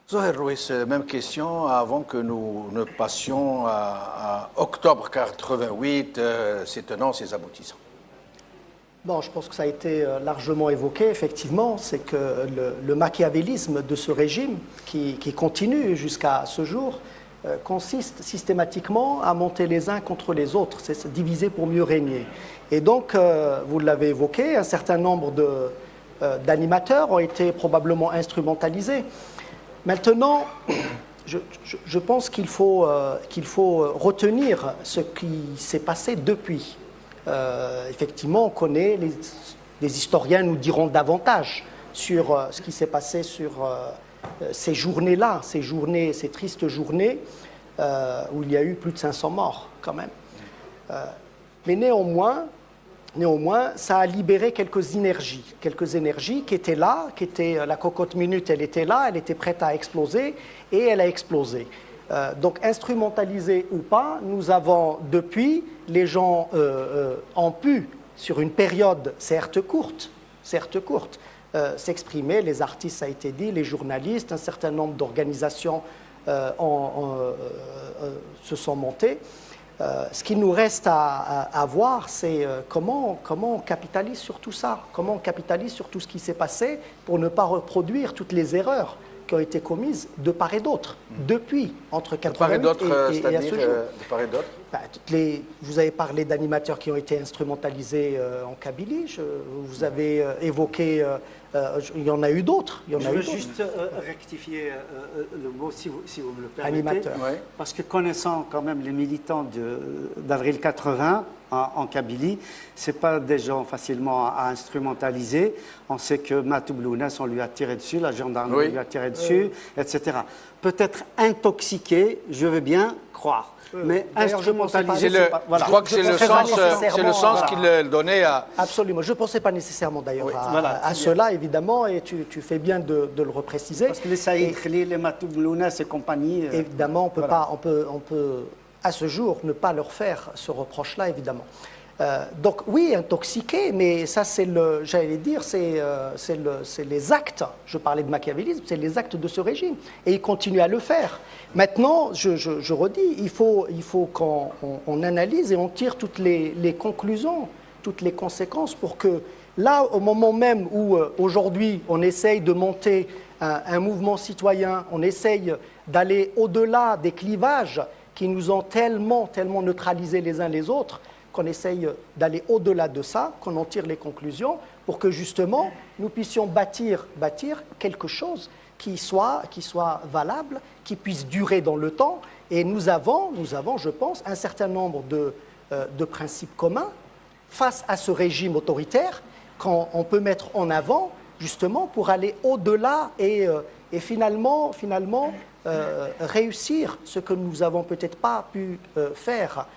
Zoher, oui, c'est la même question avant que nous ne passions à octobre 88, ses tenants, ses aboutissants. Bon, je pense que ça a été largement évoqué, effectivement, c'est que le machiavélisme de ce régime, qui continue jusqu'à ce jour, consiste systématiquement à monter les uns contre les autres, c'est se diviser pour mieux régner. Et donc, vous l'avez évoqué, un certain nombre d'animateurs ont été probablement instrumentalisés. Maintenant, je pense qu'il faut retenir ce qui s'est passé depuis. Effectivement, on connaît, les historiens nous diront davantage sur ce qui s'est passé sur ces journées-là, ces tristes journées où il y a eu plus de 500 morts quand même. Mais néanmoins, ça a libéré quelques énergies qui étaient là, la cocotte minute, elle était là, elle était prête à exploser et elle a explosé. Donc, instrumentalisés ou pas, nous avons depuis, les gens ont pu, sur une période certes courte, s'exprimer, les artistes, ça a été dit, les journalistes, un certain nombre d'organisations se sont montées. Ce qu'il nous reste à voir, c'est comment on capitalise sur tout ça, comment on capitalise sur tout ce qui s'est passé pour ne pas reproduire toutes les erreurs qui ont été commises de part et d'autre, depuis, entre 88 et à ce jour. De part et d'autre vous avez parlé d'animateurs qui ont été instrumentalisés en Kabylie, vous avez évoqué, il y en a eu d'autres. Je veux juste rectifier le mot, si vous me le permettez. Animateur. Oui. Parce que connaissant quand même les militants d'avril 80 en Kabylie, ce n'est pas des gens facilement à instrumentaliser. On sait que Matou Blounas, on lui a tiré dessus, la gendarmerie lui a tiré dessus, etc. Peut-être intoxiqué, je veux bien croire. Mais instrumentaliser, je crois que c'est le sens qu'il donnait à... Absolument. Je ne pensais pas nécessairement d'ailleurs à cela, évidemment, et tu fais bien de le repréciser. Parce que les Saïd Khalil, les Matou Blounas et compagnie... Évidemment, on peut à ce jour ne pas leur faire ce reproche-là, évidemment. Donc oui, intoxiqué, mais ça c'est les actes, je parlais de machiavélisme, c'est les actes de ce régime, et il continue à le faire. Maintenant, je redis, il faut qu'on analyse et on tire toutes les conclusions, toutes les conséquences pour que là, au moment même où aujourd'hui on essaye de monter un mouvement citoyen, on essaye d'aller au-delà des clivages qui nous ont tellement neutralisés les uns les autres, qu'on essaye d'aller au-delà de ça, qu'on en tire les conclusions, pour que justement nous puissions bâtir quelque chose qui soit valable, qui puisse durer dans le temps. Et nous avons, je pense, un certain nombre de principes communs face à ce régime autoritaire qu'on peut mettre en avant justement pour aller au-delà et finalement réussir ce que nous n'avons peut-être pas pu faire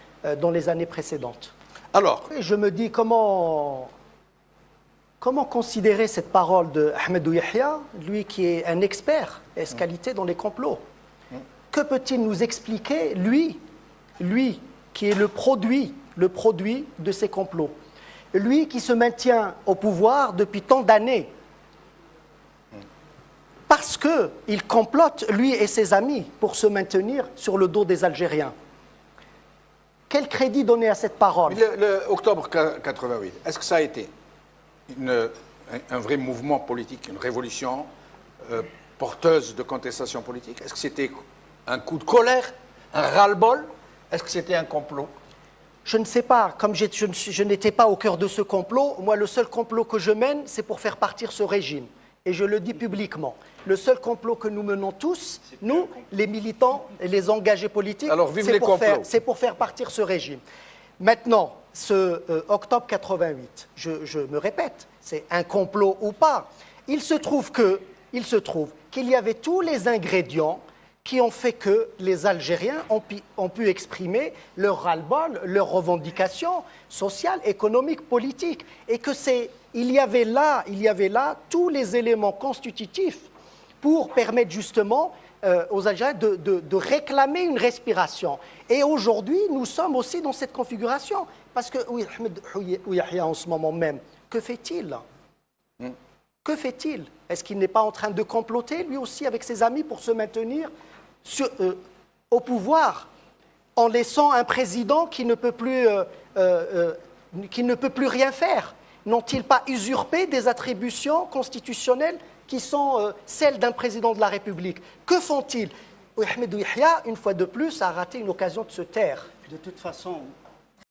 dans les années précédentes. Alors, je me dis comment considérer cette parole de Ahmedou Yahya, lui qui est un expert qualité dans les complots. Que peut-il nous expliquer, lui qui est le produit de ces complots, lui qui se maintient au pouvoir depuis tant d'années, parce qu'il complote, lui et ses amis, pour se maintenir sur le dos des Algériens. Quel crédit donner à cette parole? Le octobre 88, est-ce que ça a été un vrai mouvement politique, une révolution porteuse de contestation politique? Est-ce que c'était un coup de colère, un ras-le-bol? Est-ce que c'était un complot? Je ne sais pas. Comme je n'étais pas au cœur de ce complot, moi, le seul complot que je mène, c'est pour faire partir ce régime. Et je le dis publiquement. Le seul complot que nous menons tous, nous, les militants et les engagés politiques, c'est pour faire partir ce régime. Maintenant, ce octobre 88, je me répète, c'est un complot ou pas. Il se trouve qu'il y avait tous les ingrédients qui ont fait que les Algériens ont pu exprimer leur ras-le-bol, leurs revendications sociales, économiques, politiques. Et il y avait là tous les éléments constitutifs pour permettre justement aux Algériens de réclamer une respiration. Et aujourd'hui, nous sommes aussi dans cette configuration. Parce que, oui, Ahmed Yahya, en ce moment même, que fait-il? Que fait-il? Est-ce qu'il n'est pas en train de comploter, lui aussi, avec ses amis, pour se maintenir au pouvoir, en laissant un président qui ne peut plus rien faire? N'ont-ils pas usurpé des attributions constitutionnelles qui sont celles d'un président de la République? Que font-ils? Ahmed Yahya, une fois de plus, a raté une occasion de se taire. De toute façon,